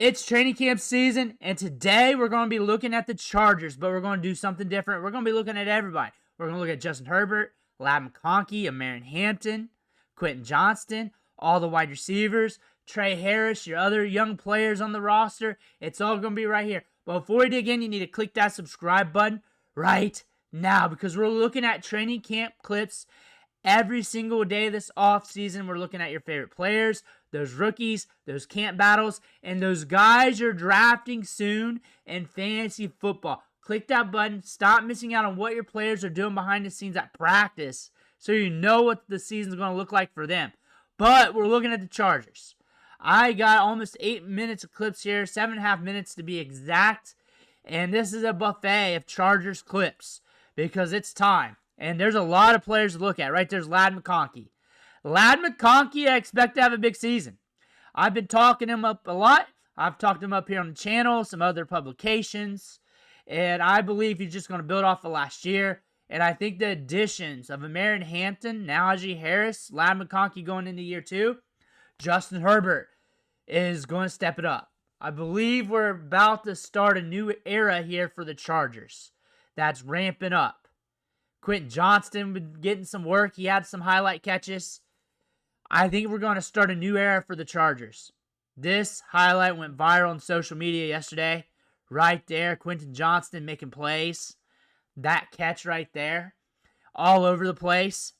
It's training camp season, and today we're going to be looking at the Chargers, but we're going to do something different. We're going to be looking at everybody. We're going to look at Justin Herbert, Lambert, Omarion Hampton, Quentin Johnston, all the wide receivers, Trey Harris, your other young players on the roster. It's all going to be right here. But before we dig in, you need to click that subscribe button right now because we're looking at training camp clips every single day this offseason. We're looking at your favorite players, those rookies, those camp battles, and those guys you're drafting soon in fantasy football. Click that button. Stop missing out on what your players are doing behind the scenes at practice so you know what the season's going to look like for them. But we're looking at the Chargers. I got almost 8 minutes of clips here, 7.5 minutes to be exact. And this is a buffet of Chargers clips because it's time. And there's a lot of players to look at. Right there's Ladd McConkey. Ladd McConkey, I expect to have a big season. I've been talking him up a lot. I've talked him up here on the channel, some other publications. And I believe he's just going to build off of last year. And I think the additions of Omarion Hampton, Najee Harris, Ladd McConkey going into year 2, Justin Herbert is going to step it up. I believe we're about to start a new era here for the Chargers. That's ramping up. Quentin Johnston been getting some work. He had some highlight catches. I think we're going to start a new era for the Chargers. This highlight went viral on social media yesterday. Right there, Quentin Johnston making plays. That catch right there. All over the place.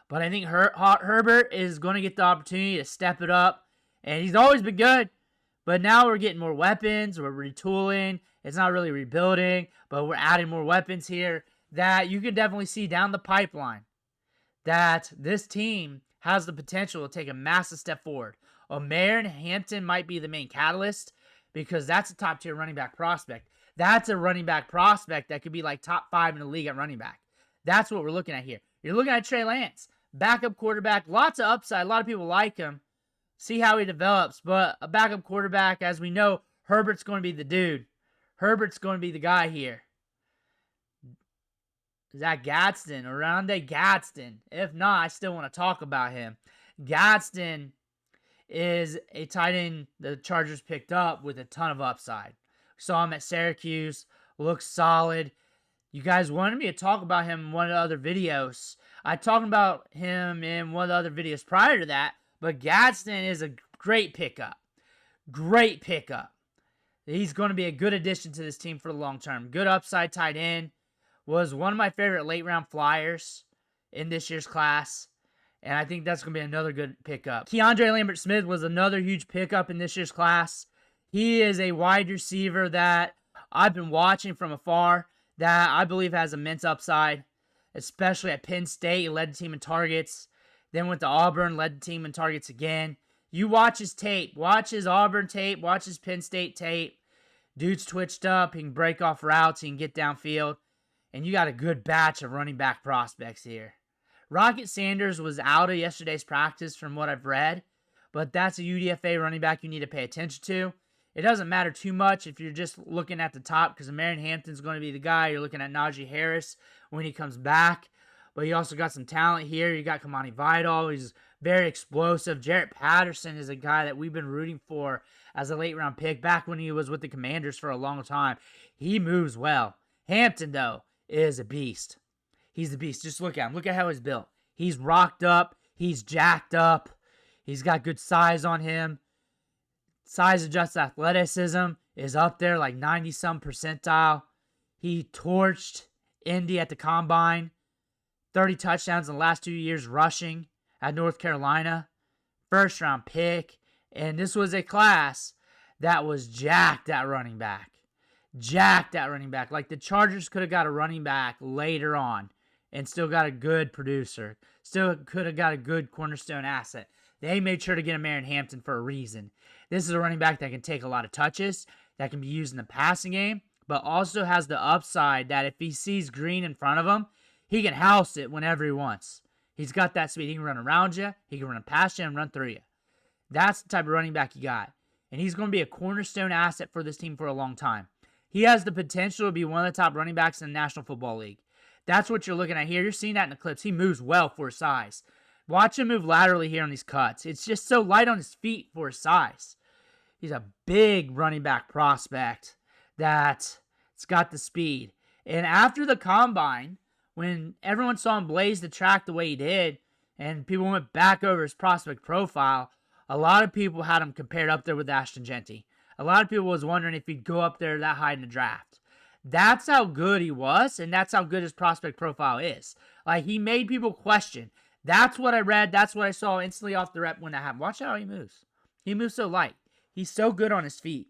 But I think Herbert is going to get the opportunity to step it up. And he's always been good. But now we're getting more weapons. We're retooling. It's not really rebuilding. But we're adding more weapons here that you can definitely see down the pipeline that this team has the potential to take a massive step forward. Omarion Hampton might be the main catalyst because that's a top-tier running back prospect. That's a running back prospect that could be like top 5 in the league at running back. That's what we're looking at here. You're looking at Trey Lance, backup quarterback, lots of upside. A lot of people like him. See how he develops. But a backup quarterback, as we know, Herbert's going to be the dude. Herbert's going to be the guy here. Zach Gadsden, Oronde Gadsden. If not, I still want to talk about him. Gadsden is a tight end the Chargers picked up with a ton of upside. Saw him at Syracuse. Looks solid. You guys wanted me to talk about him in one of the other videos. I talked about him in one of the other videos prior to that. But Gadsden is a great pickup. Great pickup. He's going to be a good addition to this team for the long term. Good upside tight end. Was one of my favorite late-round flyers in this year's class. And I think that's going to be another good pickup. KeAndre Lambert was another huge pickup in this year's class. He is a wide receiver that I've been watching from afar that I believe has immense upside, especially at Penn State. He led the team in targets. Then went to Auburn, led the team in targets again. You watch his tape. Watch his Auburn tape. Watch his Penn State tape. Dude's twitched up. He can break off routes. He can get downfield. And you got a good batch of running back prospects here. Rocket Sanders was out of yesterday's practice from what I've read. But that's a UDFA running back you need to pay attention to. It doesn't matter too much if you're just looking at the top because Omarion Hampton's going to be the guy. You're looking at Najee Harris when he comes back. But you also got some talent here. You got Kamani Vidal. He's very explosive. Jarrett Patterson is a guy that we've been rooting for as a late-round pick back when he was with the Commanders for a long time. He moves well. Hampton, though, is a beast. He's a beast. Just look at him. Look at how he's built. He's rocked up. He's jacked up. He's got good size on him. Size-adjusted athleticism is up there like 90-some percentile. He torched Indy at the Combine. 30 touchdowns in the last 2 years rushing at North Carolina. First-round pick. And this was a class that was jacked at running back. Jacked at running back. Like the Chargers could have got a running back later on and still got a good producer. Still could have got a good cornerstone asset. They made sure to get Omarion Hampton for a reason. This is a running back that can take a lot of touches, that can be used in the passing game, but also has the upside that if he sees green in front of him, he can house it whenever he wants. He's got that speed. He can run around you. He can run past you and run through you. That's the type of running back you got. And he's going to be a cornerstone asset for this team for a long time. He has the potential to be one of the top running backs in the National Football League. That's what you're looking at here. You're seeing that in the clips. He moves well for his size. Watch him move laterally here on these cuts. It's just so light on his feet for his size. He's a big running back prospect that's got the speed. And after the combine, when everyone saw him blaze the track the way he did, and people went back over his prospect profile, a lot of people had him compared up there with Ashton Genty. A lot of people was wondering if he'd go up there that high in the draft. That's how good he was, and that's how good his prospect profile is. Like, he made people question. That's what I read. That's what I saw instantly off the rep when that happened. Watch how he moves. He moves so light. He's so good on his feet.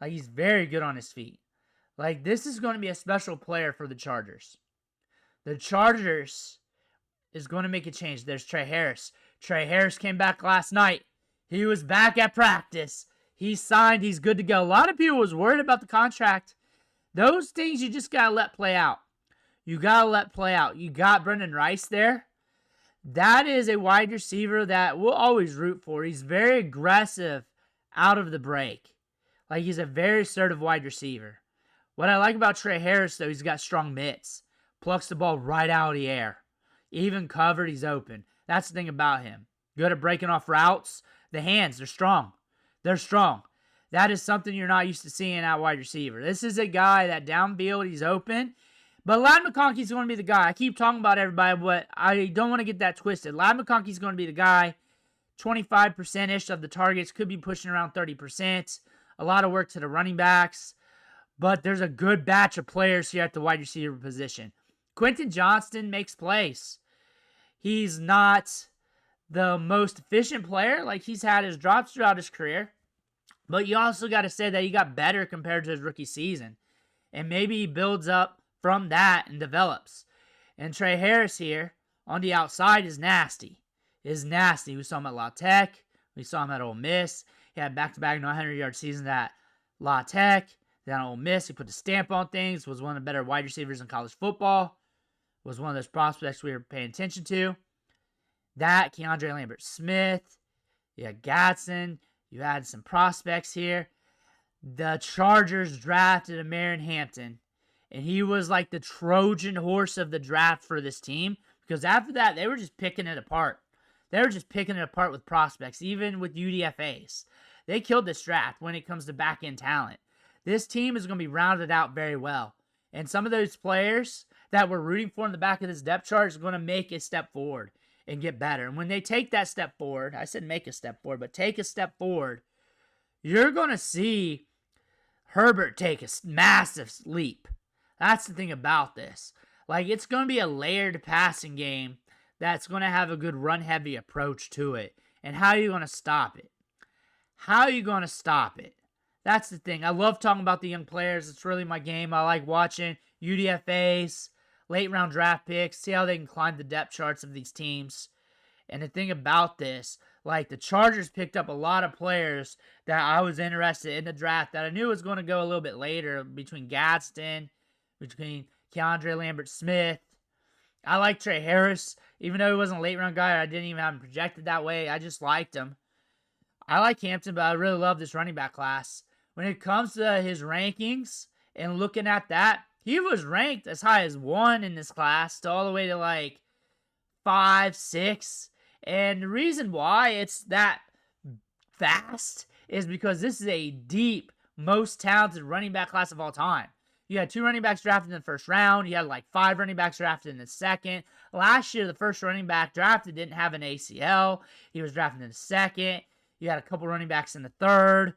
Like, he's very good on his feet. Like, this is going to be a special player for the Chargers. The Chargers is going to make a change. There's Trey Harris. Trey Harris came back last night. He was back at practice. He signed. He's good to go. A lot of people was worried about the contract. Those things you just got to let play out. You got to let play out. You got Brendan Rice there. That is a wide receiver that we'll always root for. He's very aggressive out of the break. Like, he's a very assertive wide receiver. What I like about Trey Harris, though, he's got strong mitts. Plucks the ball right out of the air. Even covered, he's open. That's the thing about him. Good at breaking off routes. The hands, they're strong. They're strong. That is something you're not used to seeing at wide receiver. This is a guy that downfield, he's open. But Ladd McConkey's going to be the guy. I keep talking about everybody, but I don't want to get that twisted. Ladd McConkey's going to be the guy. 25%-ish of the targets, could be pushing around 30%. A lot of work to the running backs. But there's a good batch of players here at the wide receiver position. Quentin Johnston makes plays. He's not the most efficient player. Like, he's had his drops throughout his career. But you also got to say that he got better compared to his rookie season. And maybe he builds up from that and develops. And Trey Harris here on the outside is nasty. We saw him at La Tech. We saw him at Ole Miss. He had back-to-back 900-yard seasons at La Tech. Then Ole Miss, he put the stamp on things. Was one of the better wide receivers in college football. Was one of those prospects we were paying attention to. That, KeAndre Lambert Smith. You had Gadsden. You had some prospects here. The Chargers drafted Omarion Hampton. And he was like the Trojan horse of the draft for this team. Because after that, they were just picking it apart. They were just picking it apart with prospects, even with UDFAs. They killed this draft when it comes to back-end talent. This team is going to be rounded out very well. And some of those players that we're rooting for in the back of this depth chart is going to make a step forward and get better. And when they take that step forward, I said make a step forward, but take a step forward, you're going to see Herbert take a massive leap. That's the thing about this. Like, it's going to be a layered passing game that's going to have a good run-heavy approach to it. And how are you going to stop it? How are you going to stop it? That's the thing. I love talking about the young players. It's really my game. I like watching UDFAs, late-round draft picks, see how they can climb the depth charts of these teams. And the thing about this, like, the Chargers picked up a lot of players that I was interested in the draft that I knew was going to go a little bit later, between Gadsden, between KeAndre Lambert Smith. I like Trey Harris, even though he wasn't a late-round guy. I didn't even have him projected that way. I just liked him. I like Hampton, but I really love this running back class. When it comes to his rankings and looking at that, he was ranked as high as 1 in this class to all the way to like 5, 6. And the reason why it's that fast is because this is a deep, most talented running back class of all time. You had 2 running backs drafted in the first round. You had like 5 running backs drafted in the second. Last year, the first running back drafted didn't have an ACL. He was drafted in the second. You had a couple running backs in the third.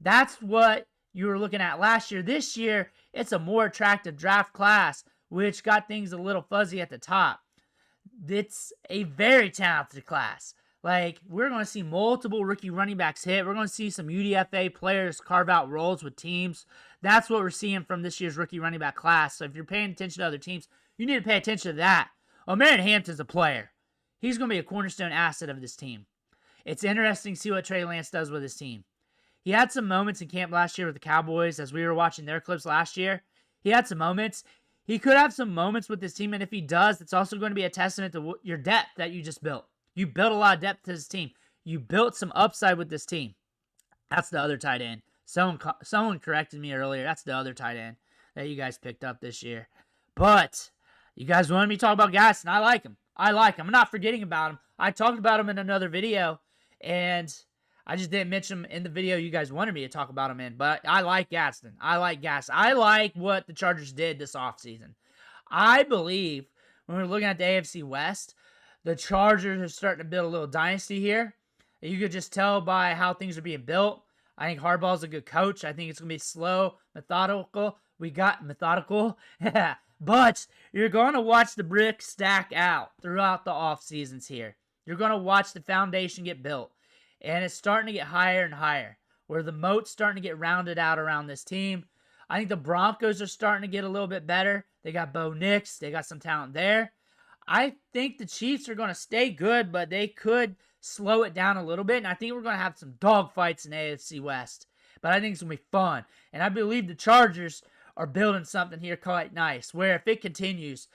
That's what you were looking at last year. This year, it's a more attractive draft class, which got things a little fuzzy at the top. It's a very talented class. Like, we're going to see multiple rookie running backs hit. We're going to see some UDFA players carve out roles with teams. That's what we're seeing from this year's rookie running back class. So if you're paying attention to other teams, you need to pay attention to that. Omarion Hampton's a player. He's going to be a cornerstone asset of this team. It's interesting to see what Trey Lance does with his team. He had some moments in camp last year with the Cowboys as we were watching their clips last year. He had some moments. He could have some moments with this team, and if he does, it's also going to be a testament to your depth that you just built. You built a lot of depth to this team. You built some upside with this team. That's the other tight end. Someone corrected me earlier. That's the other tight end that you guys picked up this year. But you guys wanted me to talk about Gadsden. I like him. I'm not forgetting about him. I talked about him in another video, and I just didn't mention him in the video you guys wanted me to talk about him in, but I like Gaston. I like what the Chargers did this offseason. I believe when we're looking at the AFC West, the Chargers are starting to build a little dynasty here. You could just tell by how things are being built. I think Harbaugh's a good coach. I think it's going to be slow, methodical. But you're going to watch the bricks stack out throughout the off seasons here. You're going to watch the foundation get built. And it's starting to get higher and higher, where the moat's starting to get rounded out around this team. I think the Broncos are starting to get a little bit better. They got Bo Nix. They got some talent there. I think the Chiefs are going to stay good, but they could slow it down a little bit. And I think we're going to have some dogfights in AFC West. But I think it's going to be fun. And I believe the Chargers are building something here quite nice, where if it continues,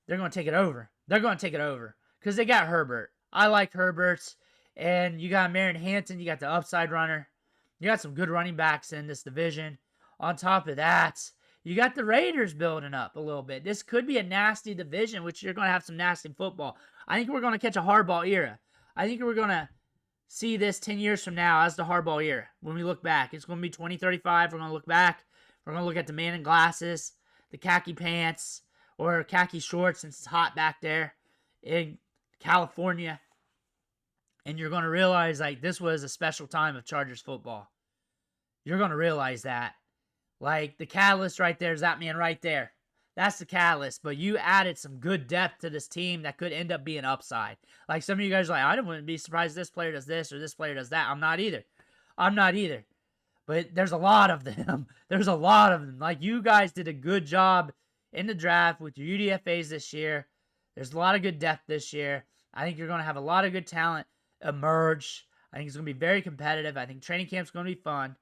they're going to take it over. They're going to take it over because they got Herbert. I like Herbert's. And you got Omarion Hampton. You got the upside runner. You got some good running backs in this division. On top of that, you got the Raiders building up a little bit. This could be a nasty division, which you're going to have some nasty football. I think we're going to catch a Harbaugh era. I think we're going to see this 10 years from now as the Harbaugh era. When we look back, it's going to be 2035. We're going to look back. We're going to look at the man in glasses, the khaki pants, or khaki shorts since it's hot back there in California. And you're going to realize, like, this was a special time of Chargers football. You're going to realize that. Like, the catalyst right there is that man right there. That's the catalyst. But you added some good depth to this team that could end up being upside. Like, some of you guys are like, I wouldn't be surprised this player does this or this player does that. I'm not either. But there's a lot of them. There's a lot of them. Like, you guys did a good job in the draft with your UDFAs this year. There's a lot of good depth this year. I think you're going to have a lot of good talent emerge. I think it's going to be very competitive. I think training camp's going to be fun.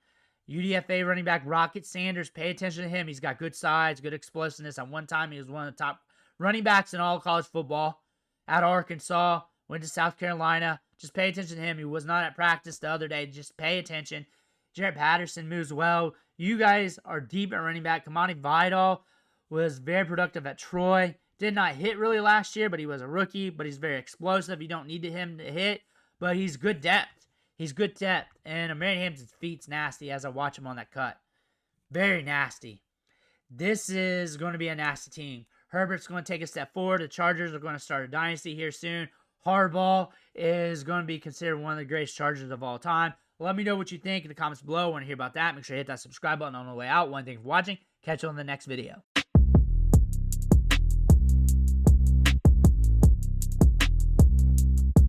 UDFA running back Rocket Sanders, pay attention to him. He's got good size, good explosiveness. At one time, he was one of the top running backs in all of college football. At Arkansas, went to South Carolina. Just pay attention to him. He was not at practice the other day. Just pay attention. Jarrett Patterson moves well. You guys are deep at running back. Kamani Vidal was very productive at Troy. Did not hit really last year, but he was a rookie. But he's very explosive. You don't need him to hit. But he's good depth. He's good depth. And Omarion Hampton's feet's nasty as I watch him on that cut. Very nasty. This is going to be a nasty team. Herbert's going to take a step forward. The Chargers are going to start a dynasty here soon. Harbaugh is going to be considered one of the greatest Chargers of all time. Let me know what you think in the comments below. I want to hear about that. Make sure you hit that subscribe button on the way out. One thing for watching. Catch you on the next video.